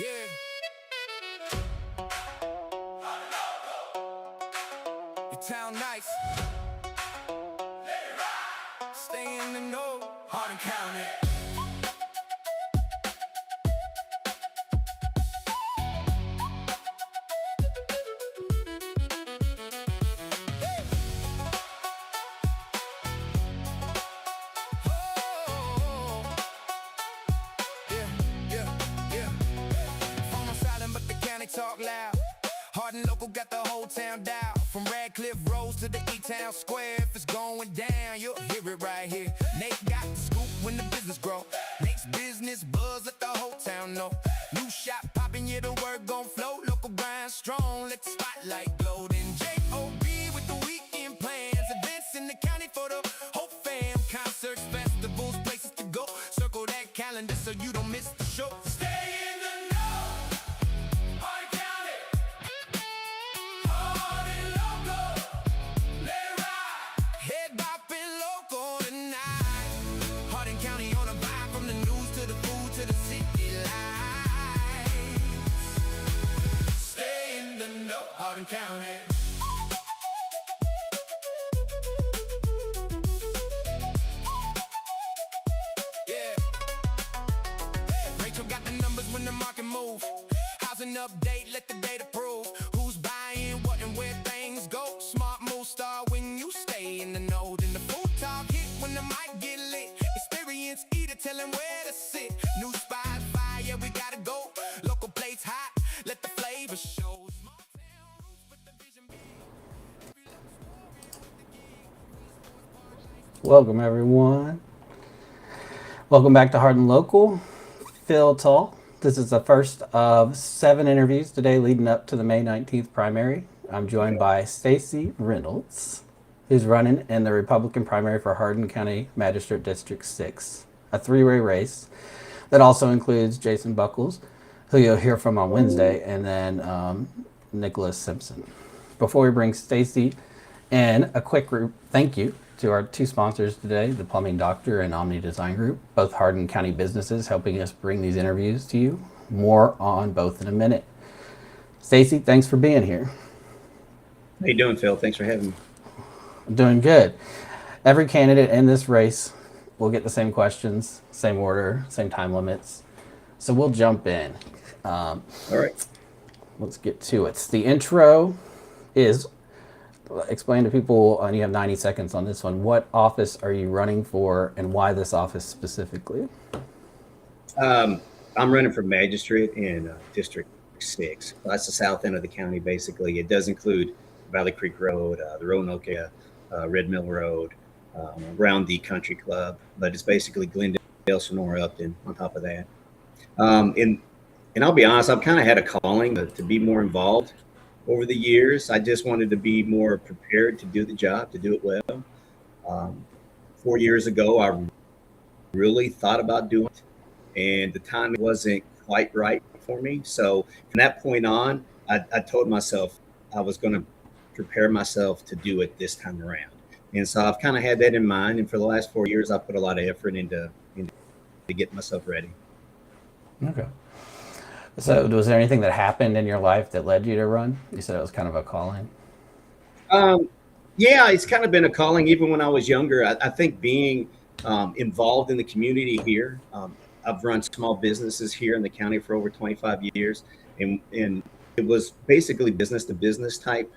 Yeah. Your town nice. Stay in the know. Hardin County. Talk loud. Hardin Local got the whole town down. From Radcliffe Rose to the E-Town Square. If it's going down, you'll hear it right here. Nate got the scoop when the business grow. Nate's business buzz let the whole town know. New shop popping, yeah, the word gon' flow. Local grind strong, let the spotlight glow. Then J.O.B. with the weekend plans. Events in the county for the whole fam. Concerts, festivals, places to go. Circle that calendar so you don't miss the show. Stay in the Hardin County. Yeah. Rachel got the numbers when the market move. Housing update, let the data prove who's buying what and where things go. Smart move start when you stay in the know. Then the food talk hit when the mic get lit. Experience eater telling where to sit. New spot fire, yeah, we gotta go. Local plates hot, let the flavor show. Welcome everyone. Welcome back to Hardin Local. Phil Tull. This is the first of 7 interviews today leading up to the May 19th primary. I'm joined by Stacy Reynolds, who's running in the Republican primary for Hardin County Magistrate District 6, a 3-way race that also includes Jason Buckles, who you'll hear from on Wednesday, and then Nicholas Simpson. Before we bring Stacy in, a quick thank you to our 2 sponsors today, the Plumbing Doctor and Omni Design Group, both Hardin County businesses helping us bring these interviews to you. More on both in a minute. Stacy, thanks for being here. How you doing, Phil? Thanks for having me. I'm doing good. Every candidate in this race will get the same questions, same order, same time limits. So we'll jump in. All right. Let's get to it. The intro is, explain to people, and you have 90 seconds on this one, what office are you running for and why this office specifically? I'm running for magistrate in District 6. That's the south end of the county, basically. It does include Valley Creek Road, the Roanoke, Red Mill Road, around the Country Club, but it's basically Glendale, Sonora, Upton on top of that. And I'll be honest, I've kind of had a calling to be more involved over the years. I just wanted to be more prepared to do the job, to do it well. 4 years ago, I really thought about doing it, and the timing wasn't quite right for me. So from that point on, I told myself I was going to prepare myself to do it this time around. And so I've kind of had that in mind. And for the last 4 years, I put a lot of effort into getting myself ready. Okay. So was there anything that happened in your life that led you to run? You said it was kind of a calling. Yeah, it's kind of been a calling. Even when I was younger, I think being involved in the community here. I've run small businesses here in the county for over 25 years. And it was basically business to business type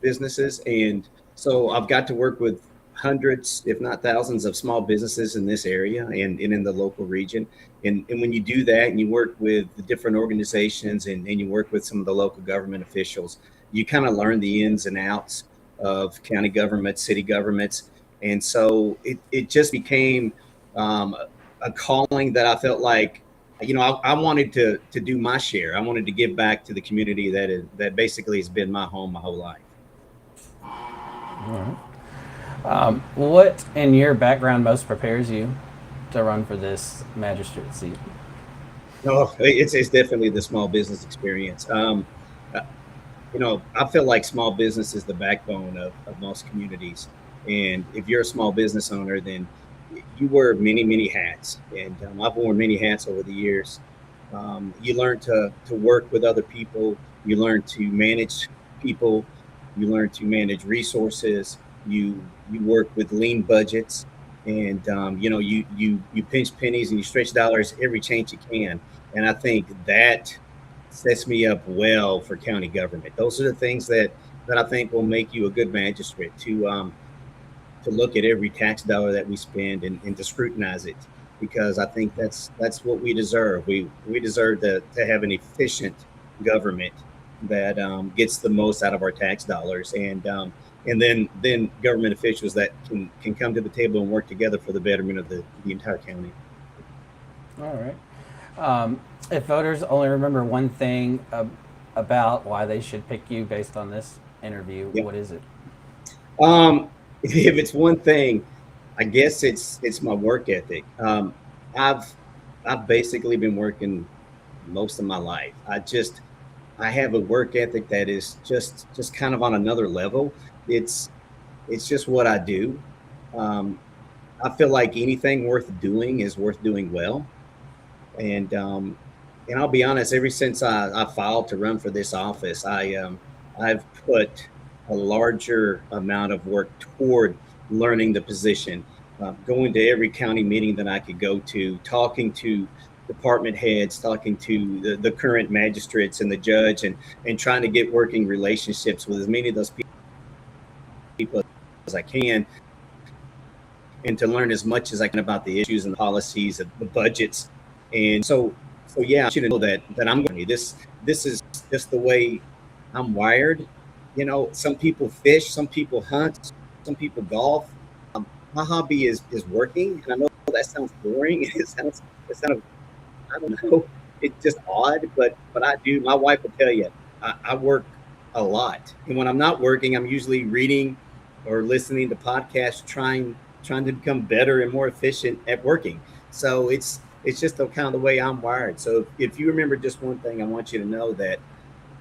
businesses. And so I've got to work with hundreds, if not thousands, of small businesses in this area and in the local region. And when you do that and you work with the different organizations and you work with some of the local government officials, you kind of learn the ins and outs of county governments, city governments. And so it just became a calling that I felt like, I wanted to do my share. I wanted to give back to the community that basically has been my home my whole life. All right. What in your background most prepares you to run for this magistrate seat? No, it's definitely the small business experience. I feel like small business is the backbone of most communities. And if you're a small business owner, then you wear many, many hats. And I've worn many hats over the years. You learn to work with other people. You learn to manage people. You learn to manage resources. You work with lean budgets, and you pinch pennies and you stretch dollars every chance you can. And I think that sets me up well for county government. Those are the things that I think will make you a good magistrate, to look at every tax dollar that we spend and to scrutinize it, because I think that's what we deserve. We deserve to have an efficient government that gets the most out of our tax dollars, and then government officials that can come to the table and work together for the betterment of the entire county. All right. If voters only remember one thing about why they should pick you based on this interview, Yep. what is it? If it's one thing, I guess it's my work ethic. I've I've basically been working most of my life. I have a work ethic that is just kind of on another level. It's it's just what I do. Um, I feel like anything worth doing is worth doing well. And I'll be honest. Ever since I filed to run for this office, I've put a larger amount of work toward learning the position, going to every county meeting that I could go to, talking to department heads, talking to the current magistrates and the judge, and trying to get working relationships with as many of those people as I can, and to learn as much as I can about the issues and the policies and the budgets. And so yeah, I want you to know that I'm going to this is just the way I'm wired. Some people fish, some people hunt, some people golf. My hobby is working, and I know that sounds boring. It sounds I don't know. It's just odd, but I do. My wife will tell you, I work a lot, and when I'm not working, I'm usually reading or listening to podcasts, trying to become better and more efficient at working. So it's just the kind of the way I'm wired. So if you remember just one thing, I want you to know that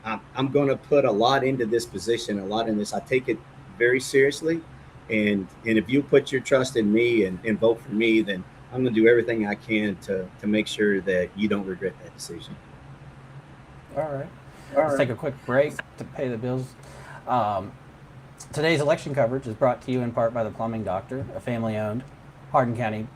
I'm going to put a lot into this position, a lot in this. I take it very seriously, and if you put your trust in me and vote for me, then I'm going to do everything I can to make sure that you don't regret that decision. All right. Let's take a quick break to pay the bills. Um, Today's election coverage is brought to you in part by the Plumbing Doctor, a family-owned Hardin County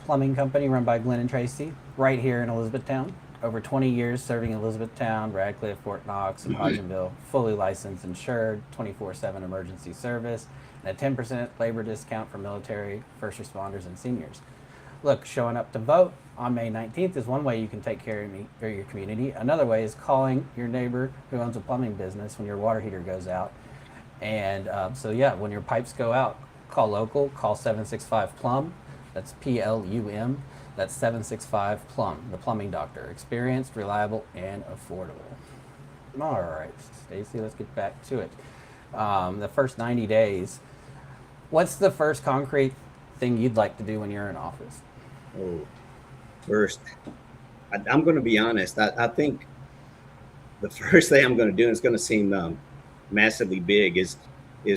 plumbing company run by Glenn and Tracy, right here in Elizabethtown. Over 20 years serving Elizabethtown, Radcliffe, Fort Knox, and Hodgenville. Fully licensed, insured, 24/7 emergency service, and a 10% labor discount for military, first responders, and seniors. Look, showing up to vote on May 19th is one way you can take care of me or your community. Another way is calling your neighbor who owns a plumbing business when your water heater goes out. And so, yeah, when your pipes go out, call local, call 765-PLUM. That's PLUM. That's 765-PLUM, the Plumbing Doctor. Experienced, reliable, and affordable. All right, Stacy, let's get back to it. The first 90 days, what's the first concrete thing you'd like to do when you're in office? Oh, first, I'm going to be honest. I think the first thing I'm going to do, and it's going to seem massively big, is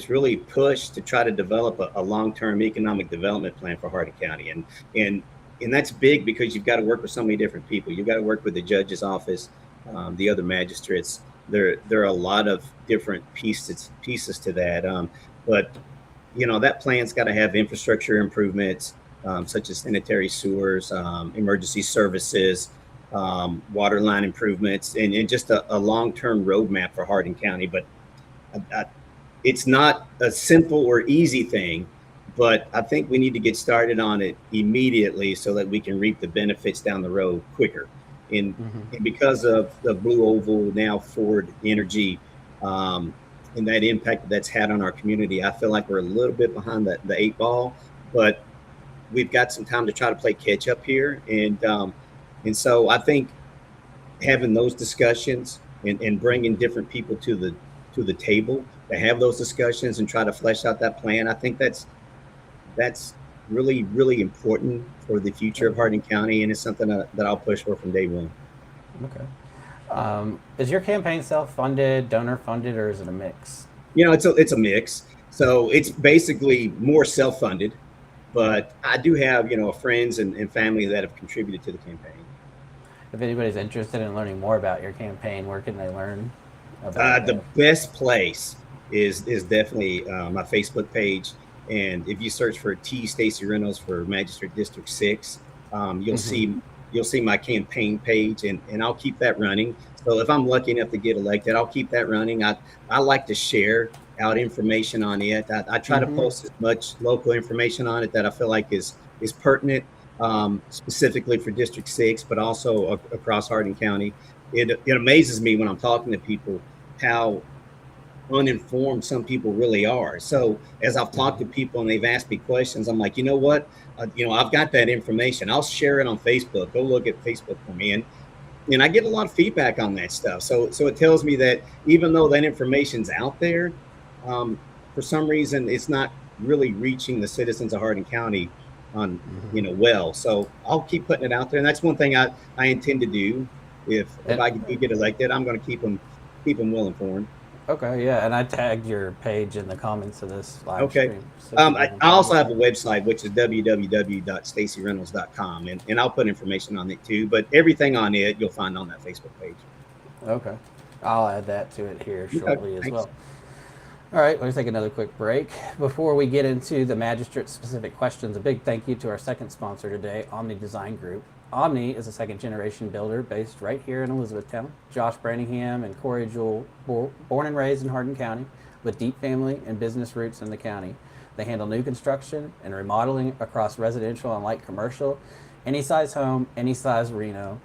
really push to try to develop a long-term economic development plan for Hardin County, and that's big because you've got to work with so many different people. You've got to work with the judge's office, the other magistrates. There are a lot of different pieces to that, but that plan's got to have infrastructure improvements, such as sanitary sewers, emergency services, water line improvements, and just a long-term roadmap for Hardin County. But it's not a simple or easy thing, but I think we need to get started on it immediately so that we can reap the benefits down the road quicker. And because of the Blue Oval, now Ford Energy, and that impact that's had on our community, I feel like we're a little bit behind the eight ball, but we've got some time to try to play catch up here. And so I think having those discussions and bringing different people to the table to have those discussions and try to flesh out that plan, I think that's really, really important for the future of Hardin County, and it's something that I'll push for from day one. Okay. Is your campaign self-funded, donor-funded, or is it a mix? It's a mix. So it's basically more self-funded, but I do have friends and family that have contributed to the campaign. if anybody's interested in learning more about your campaign, where can they learn about The that? best place is definitely my Facebook page, and if you search for T Stacy Reynolds for Magistrate District 6, you'll Mm-hmm. see my campaign page, and I'll keep that running. So if I'm lucky enough to get elected, I'll keep that running. I like to share out information on it. I try to Mm-hmm. post as much local information on it that I feel like is pertinent, specifically for District 6, but also across Hardin County. It amazes me when I'm talking to people how uninformed some people really are. So as I've talked to Mm-hmm. people and they've asked me questions, I'm like, you know what? I've got that information. I'll share it on Facebook. Go look at Facebook for me, and I get a lot of feedback on that stuff. So it tells me that even though that information's out there, for some reason it's not really reaching the citizens of Hardin County on Mm-hmm. well. So I'll keep putting it out there, and that's one thing I intend to do. If And I do get elected, I'm going to keep them well informed. okay, yeah, and I tagged your page in the comments of this live Okay. stream, so people I can find also it. have a website, which is www.stacyreynolds.com, and I'll put information on it too. But everything on it you'll find on that Facebook page. Okay, I'll add that to it here Okay, shortly as thanks. well. All right, let's take another quick break. Before we get into the magistrate-specific questions, a big thank you to our second sponsor today, Omni Design Group. Omni is a second-generation builder based right here in Elizabethtown. Josh Branningham and Corey Jewell, born and raised in Hardin County, with deep family and business roots in the county. They handle new construction and remodeling across residential and light commercial, any size home, any size reno.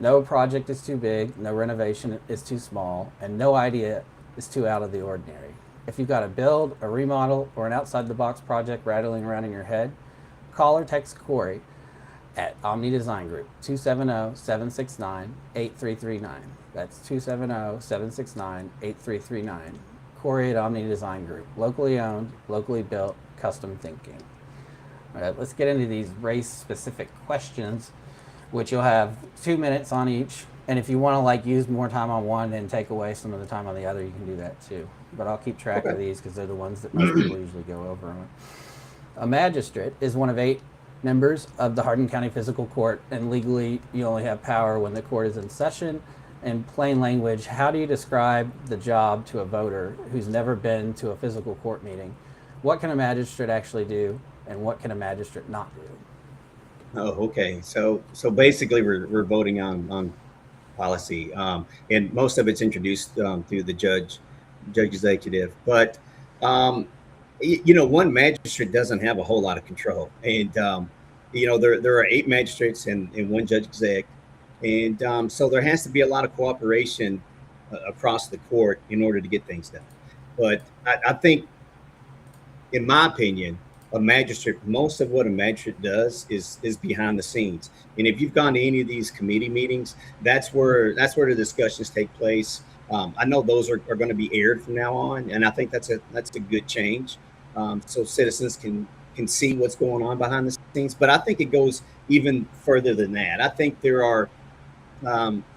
No project is too big, no renovation is too small, and no idea is too out of the ordinary. If you've got a build, a remodel, or an outside the box project rattling around in your head, call or text Corey at Omni Design Group, 270-769-8339. That's 270-769-8339. Corey at Omni Design Group. Locally owned, locally built, custom thinking. All right, let's get into these race-specific questions, which you'll have 2 minutes on each. And if you want to use more time on one and take away some of the time on the other, you can do that too. But I'll keep track of Okay. these because they're the ones that most people usually go over. A magistrate is one of 8 members of the Hardin County Physical Court, and legally you only have power when the court is in session. In plain language, how do you describe the job to a voter who's never been to a physical court meeting? What can a magistrate actually do, and what can a magistrate not do? Oh, okay. So basically, we're voting on policy, and most of it's introduced through the judge executive. But one magistrate doesn't have a whole lot of control, and there are 8 magistrates and one judge exec, and so there has to be a lot of cooperation across the court in order to get things done. But I think, in my opinion, a magistrate, most of what a magistrate does is behind the scenes. And if you've gone to any of these committee meetings, that's where the discussions take place. I know those are going to be aired from now on, and I think that's a good change, so citizens can see what's going on behind the scenes. But I think it goes even further than that. I think there are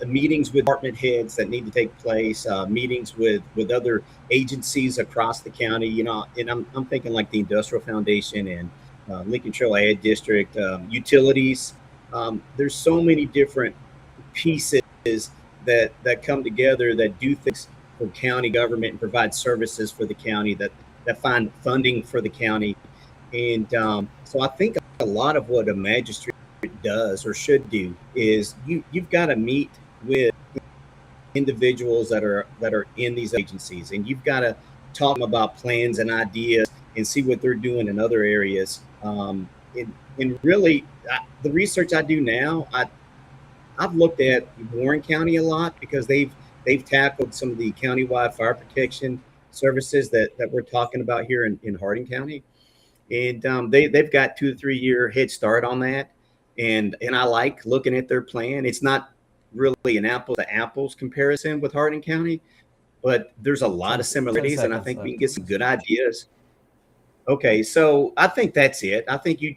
meetings with department heads that need to take place, meetings with other agencies across the county, and I'm thinking like the Industrial Foundation and Lincoln Trail Ed District, utilities. There's so many different pieces that come together that do things for county government and provide services for the county, that find funding for the county. And so I think a lot of what a magistrate does or should do is you've got to meet with individuals that are in these agencies, and you've got to talk about plans and ideas and see what they're doing in other areas. And really, the research I do now, I've looked at Warren County a lot because they've tackled some of the countywide fire protection services that we're talking about here in Hardin County, and they've got 2 to 3 year head start on that. And I like looking at their plan. It's not really an apples to apples comparison with Hardin County, but there's a lot 10, of 10 similarities, and I seconds think we left. can get some good ideas. Okay, so I think that's it. I think you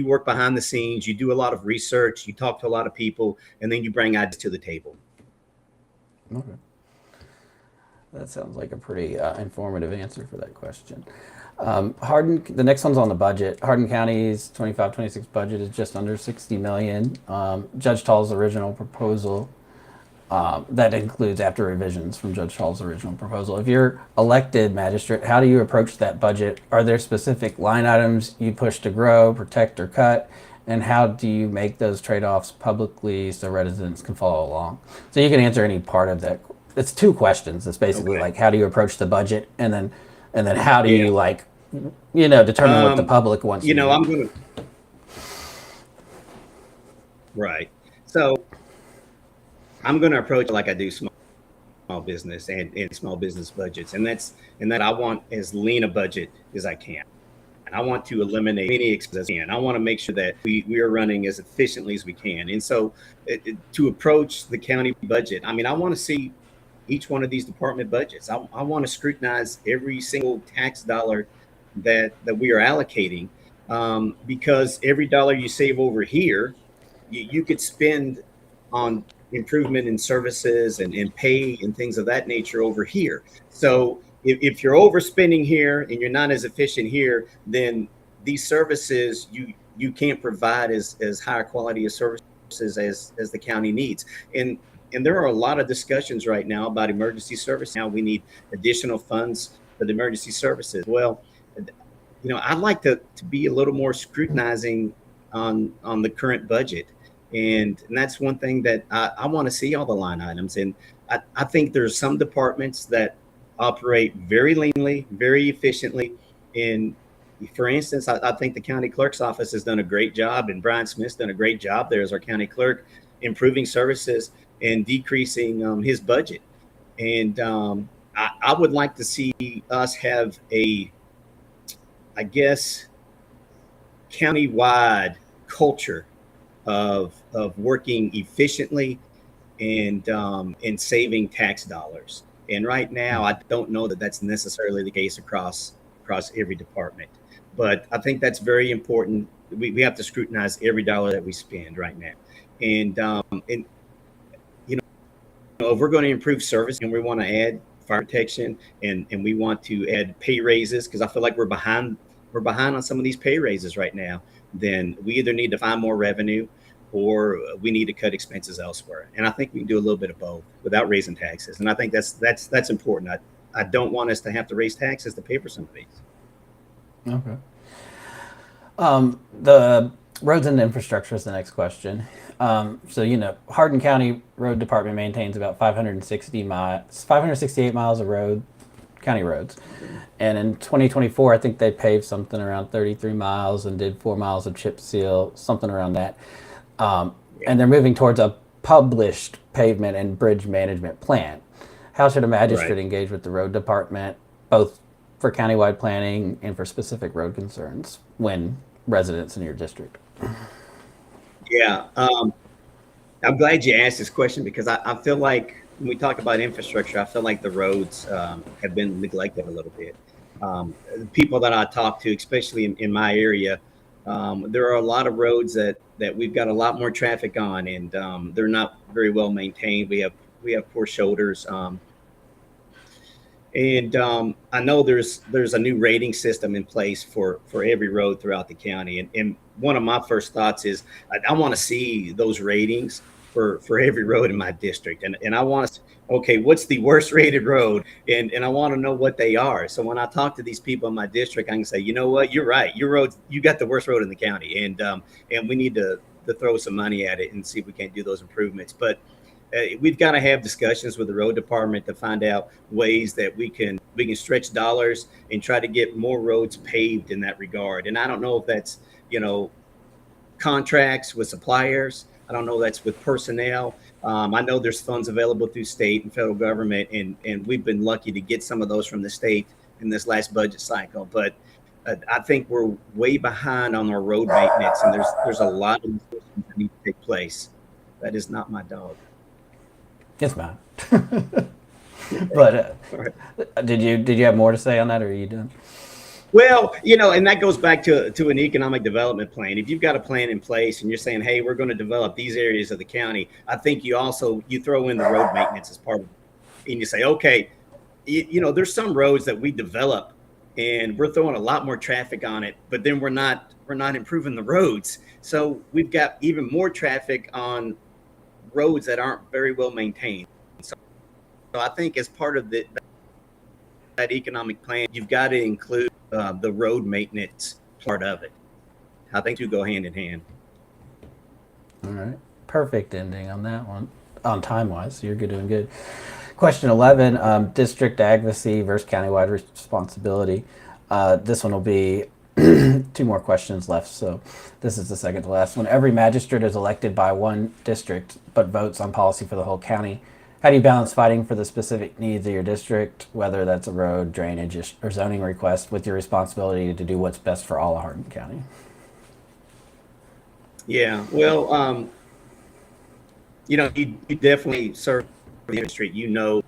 work behind the scenes, you do a lot of research, you talk to a lot of people, and then you bring ideas to the table. Okay. That sounds like a pretty informative answer for that question. The next one's on the budget. Hardin County's 25-26 budget is just under 60 million. Judge Tall's original proposal, that includes after revisions from Judge Tall's original proposal. If you're elected magistrate, how do you approach that budget? Are there specific line items you push to grow, protect, or cut? And how do you make those trade-offs publicly so residents can follow along? So you can answer any part of that. It's two questions. It's basically like, how do you approach the budget, and then how do you determine what the public wants? I'm going to. Right. So I'm going to approach it like I do small business and small business budgets, and that I want as lean a budget as I can. And I want to eliminate any expenses. I want to make sure that we are running as efficiently as we can. And so to approach the county budget, I want to see each one of these department budgets. I want to scrutinize every single tax dollar that we are allocating, because every dollar you save over here, you could spend on improvement in services and pay and things of that nature over here. So if you're overspending here and you're not as efficient here, then these services you can't provide as higher quality of services as the county needs. And there are a lot of discussions right now about emergency service. Now we need additional funds for the emergency services. Well, I'd like to be a little more scrutinizing on the current budget. And that's one thing that I want to see all the line items. And I think there's some departments that operate very leanly, very efficiently. And for instance, I think the county clerk's office has done a great job, and Brian Smith's done a great job there as our county clerk, improving services and decreasing his budget. And I would like to see us have countywide culture of working efficiently and saving tax dollars. And right now, I don't know that that's necessarily the case across every department. But I think that's very important. We have to scrutinize every dollar that we spend right now. And if we're going to improve service and we want to add fire protection and we want to add pay raises, because I feel like we're behind on some of these pay raises right now, then we either need to find more revenue or we need to cut expenses elsewhere. And I think we can do a little bit of both without raising taxes. And I think that's important. I don't want us to have to raise taxes to pay for some of these. Okay. The roads and infrastructure is the next question. Hardin County Road Department maintains about 568 miles of road, county roads. And in 2024, I think they paved something around 33 miles and did 4 miles of chip seal, something around that. And they're moving towards a published pavement and bridge management plan. How should a magistrate engage with the road department, both for countywide planning and for specific road concerns when residents in your district? Yeah, I'm glad you asked this question, because I feel like when we talk about infrastructure, I feel like the roads have been neglected a little bit. The people that I talk to, especially in my area, there are a lot of roads that we've got a lot more traffic on, and they're not very well maintained. We have poor shoulders. And I know there's a new rating system in place for every road throughout the county. And one of my first thoughts is I want to see those ratings for every road in my district. And I want to, okay, what's the worst rated road? And I want to know what they are. So when I talk to these people in my district, I can say, you know what, you're right. Your road, you got the worst road in the county. And we need to throw some money at it and see if we can't do those improvements. But we've got to have discussions with the road department to find out ways that we can stretch dollars and try to get more roads paved in that regard. And I don't know if that's, contracts with suppliers. I don't know if that's with personnel. I know there's funds available through state and federal government, and we've been lucky to get some of those from the state in this last budget cycle. But I think we're way behind on our road maintenance, and there's a lot of things that need to take place. That is not my dog. It's mine. But did you have more to say on that, or are you done? Well, and that goes back to an economic development plan. If you've got a plan in place and you're saying, hey, we're going to develop these areas of the county, I think you throw in the road maintenance as part of it. And you say, okay, there's some roads that we develop and we're throwing a lot more traffic on it, but then we're not improving the roads. So we've got even more traffic on roads that aren't very well maintained. So I think as part of that economic plan, you've got to include the road maintenance part of it. I think two go hand in hand. All right. Perfect ending on that one, on time-wise. So you're doing good. Question 11, district advocacy versus countywide responsibility. This one will be two more questions left, so this is the second to last one. Every magistrate is elected by one district, but votes on policy for the whole county. How do you balance fighting for the specific needs of your district, whether that's a road, drainage, or zoning request, with your responsibility to do what's best for all of Hardin County? Yeah, well, you definitely serve the district. You know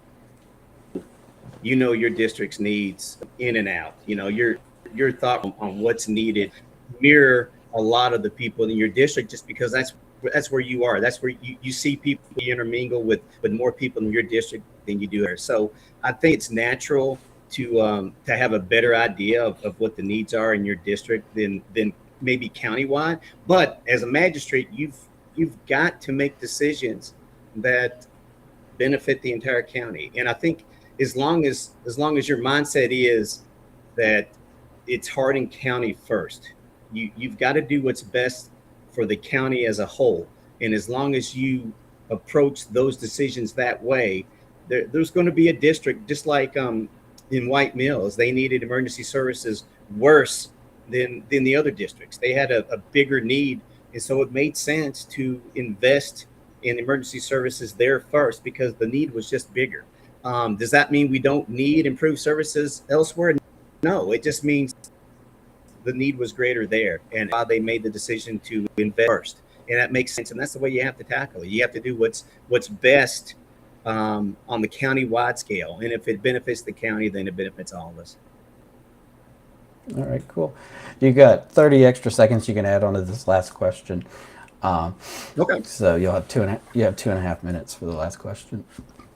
your district's needs in and out. Your thought on what's needed mirror a lot of the people in your district, just because that's where you are. That's where you see people, you intermingle with more people in your district than you do there. So I think it's natural to have a better idea of what the needs are in your district than maybe countywide. But as a magistrate, you've got to make decisions that benefit the entire county. And I think as long as your mindset is that it's Hardin County first, you've got to do what's best for the county as a whole. And as long as you approach those decisions that way, there's going to be a district, just like in White Mills, they needed emergency services worse than the other districts. They had a bigger need. And so it made sense to invest in emergency services there first because the need was just bigger. Does that mean we don't need improved services elsewhere? No, it just means the need was greater there, and they made the decision to invest first. And that makes sense, and that's the way you have to tackle it. You have to do what's best on the county-wide scale, and if it benefits the county, then it benefits all of us. All right, cool. You got 30 extra seconds you can add on to this last question. Okay. So you'll have 2.5 minutes for the last question.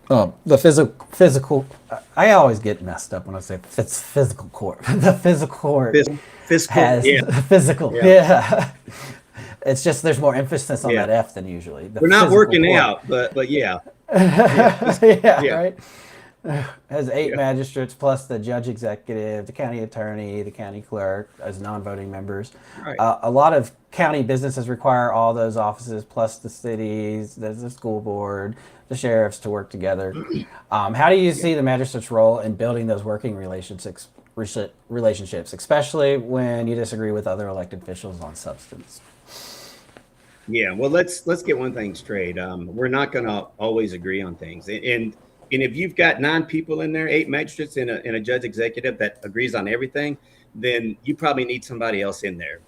The physical. I always get messed up when I say physical court. The physical court has physical. Yeah. It's just there's more emphasis on that F than usually. We're not working court out, but yeah. Right. Has 8 magistrates plus the judge executive, the county attorney, the county clerk as non-voting members. Right. A lot of county businesses require all those offices plus the cities, there's the school board, the sheriffs to work together. How do you see the magistrate's role in building those working relationships, especially when you disagree with other elected officials on substance? Yeah, well, let's get one thing straight. We're not going to always agree on things, and if you've got 9 people in there, 8 magistrates and a judge executive that agrees on everything, then you probably need somebody else in there.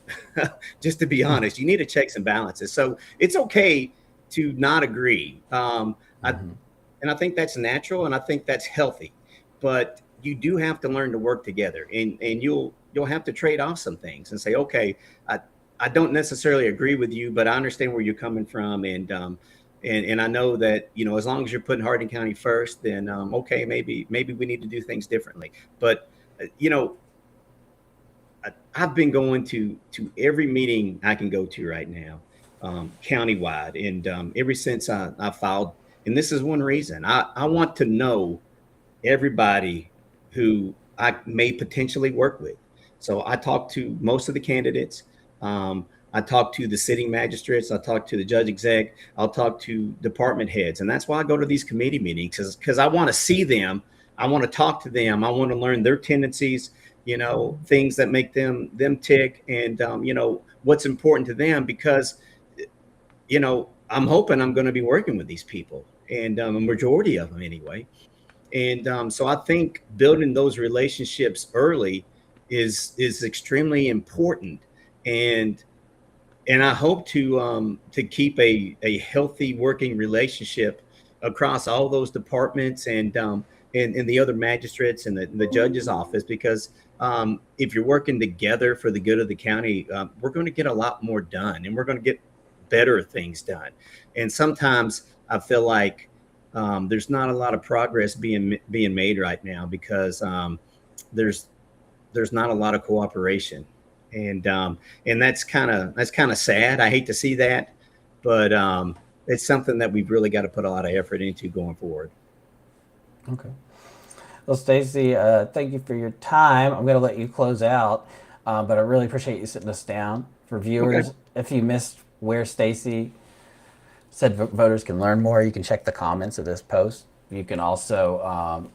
Just to be honest, you need a checks and balances. So it's okay to not agree. And I think that's natural, and I think that's healthy. But you do have to learn to work together, and you'll have to trade off some things and say, okay, I don't necessarily agree with you, but I understand where you're coming from, and I know that, as long as you're putting Hardin County first, then okay, maybe we need to do things differently. But I've been going to every meeting I can go to right now, countywide, and ever since I filed, and this is one reason I want to know everybody who I may potentially work with. So I talk to most of the candidates. I talk to the sitting magistrates. I talk to the judge exec. I'll talk to department heads. And that's why I go to these committee meetings, because I want to see them. I want to talk to them. I want to learn their tendencies, things that make them tick, and, what's important to them, because, I'm hoping I'm going to be working with these people, and a majority of them anyway. And so I think building those relationships early is extremely important. And I hope to keep a healthy working relationship across all those departments and the other magistrates and the judge's office, because if you're working together for the good of the county, we're going to get a lot more done, and we're going to get better things done. And sometimes I feel like there's not a lot of progress being made right now because there's not a lot of cooperation, and that's kind of sad. I hate to see that, but it's something that we've really got to put a lot of effort into going forward. Okay. Well, Stacy, thank you for your time. I'm going to let you close out, but I really appreciate you sitting us down. For viewers, Okay. if you missed where Stacy said voters can learn more, you can check the comments of this post. You can also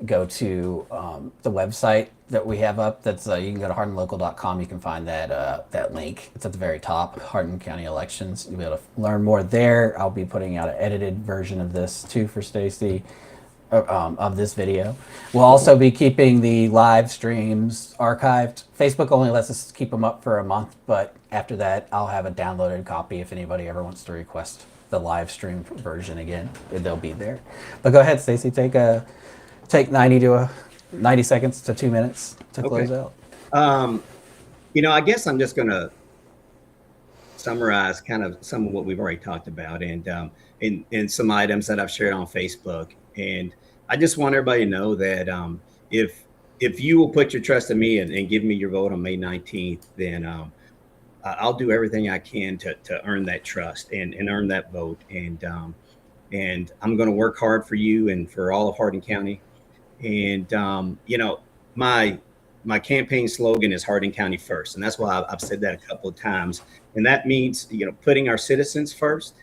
go to the website that we have up. That's you can go to hardinlocal.com. You can find that link. It's at the very top. Hardin County Elections. You'll be able to learn more there. I'll be putting out an edited version of this too for Stacy. Of this video. We'll also be keeping the live streams archived. Facebook only lets us keep them up for a month, but after that, I'll have a downloaded copy if anybody ever wants to request the live stream version again. They'll be there. But go ahead, Stacy. Take 90 seconds to 2 minutes to close out. I guess I'm just going to summarize kind of some of what we've already talked about, and some items that I've shared on Facebook. And I just want everybody to know that if you will put your trust in me and give me your vote on May 19th, then I'll do everything I can to earn that trust and earn that vote. And I'm going to work hard for you and for all of Hardin County. And my campaign slogan is Hardin County first, and that's why I've said that a couple of times. And that means putting our citizens first.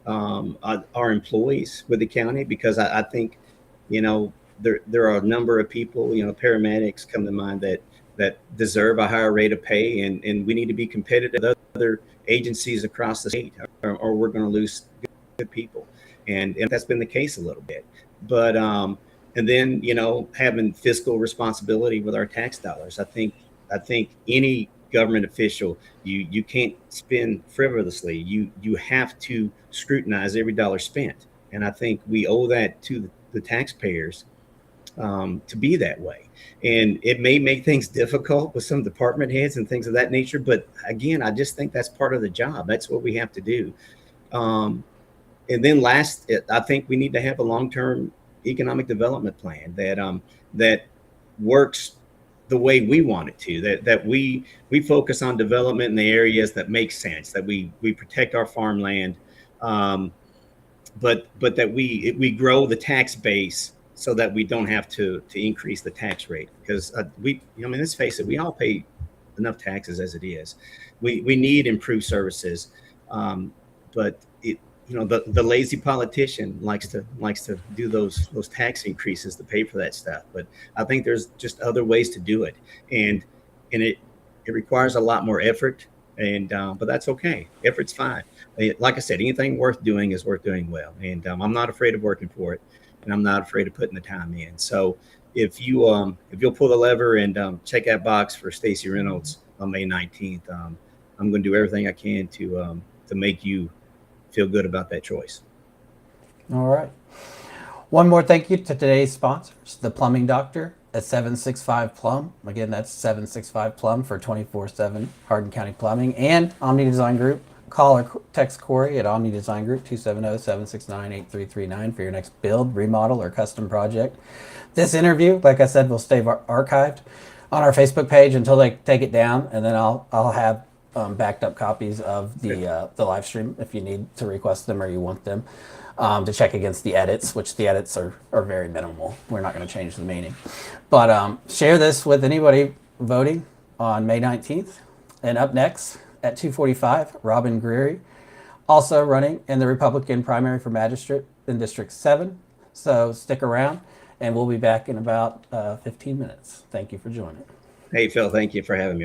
Our employees with the county, because I think, there are a number of people, paramedics come to mind that deserve a higher rate of pay, and we need to be competitive with other agencies across the state, or we're going to lose good people. And that's been the case a little bit. But and then having fiscal responsibility with our tax dollars. I think any government official, you can't spend frivolously. You have to scrutinize every dollar spent, and I think we owe that to the taxpayers to be that way. And it may make things difficult with some department heads and things of that nature, but again, I just think that's part of the job. That's what we have to do. And then last, I think we need to have a long-term economic development plan that works the way we want it to, that we focus on development in the areas that make sense, that we protect our farmland, but that we grow the tax base so that we don't have to increase the tax rate. Because let's face it, we all pay enough taxes as it is. We need improved services, but the lazy politician likes to do those tax increases to pay for that stuff. But I think there's just other ways to do it, and it requires a lot more effort. And but that's okay. Effort's fine. Like I said, anything worth doing is worth doing well, and I'm not afraid of working for it, and I'm not afraid of putting the time in. So if you'll pull the lever and check that box for Stacy Reynolds on May 19th, I'm going to do everything I can to make you feel good about that choice. All right. One more thank you to today's sponsors, the Plumbing Doctor at 765 Plum. Again, that's 765 Plum for 24/7 Hardin County Plumbing, and Omni Design Group. Call or text Corey at Omni Design Group 270-769-8339 for your next build, remodel, or custom project. This interview, like I said, will stay archived on our Facebook page until they take it down, and then I'll have backed up copies of the live stream if you need to request them or you want them to check against the edits, which the edits are very minimal. We're not going to change the meaning. But share this with anybody voting on May 19th. And up next at 2:45, Robin Greery, also running in the Republican primary for magistrate in District 7. So stick around, and we'll be back in about 15 minutes. Thank you for joining. Hey, Phil, thank you for having me.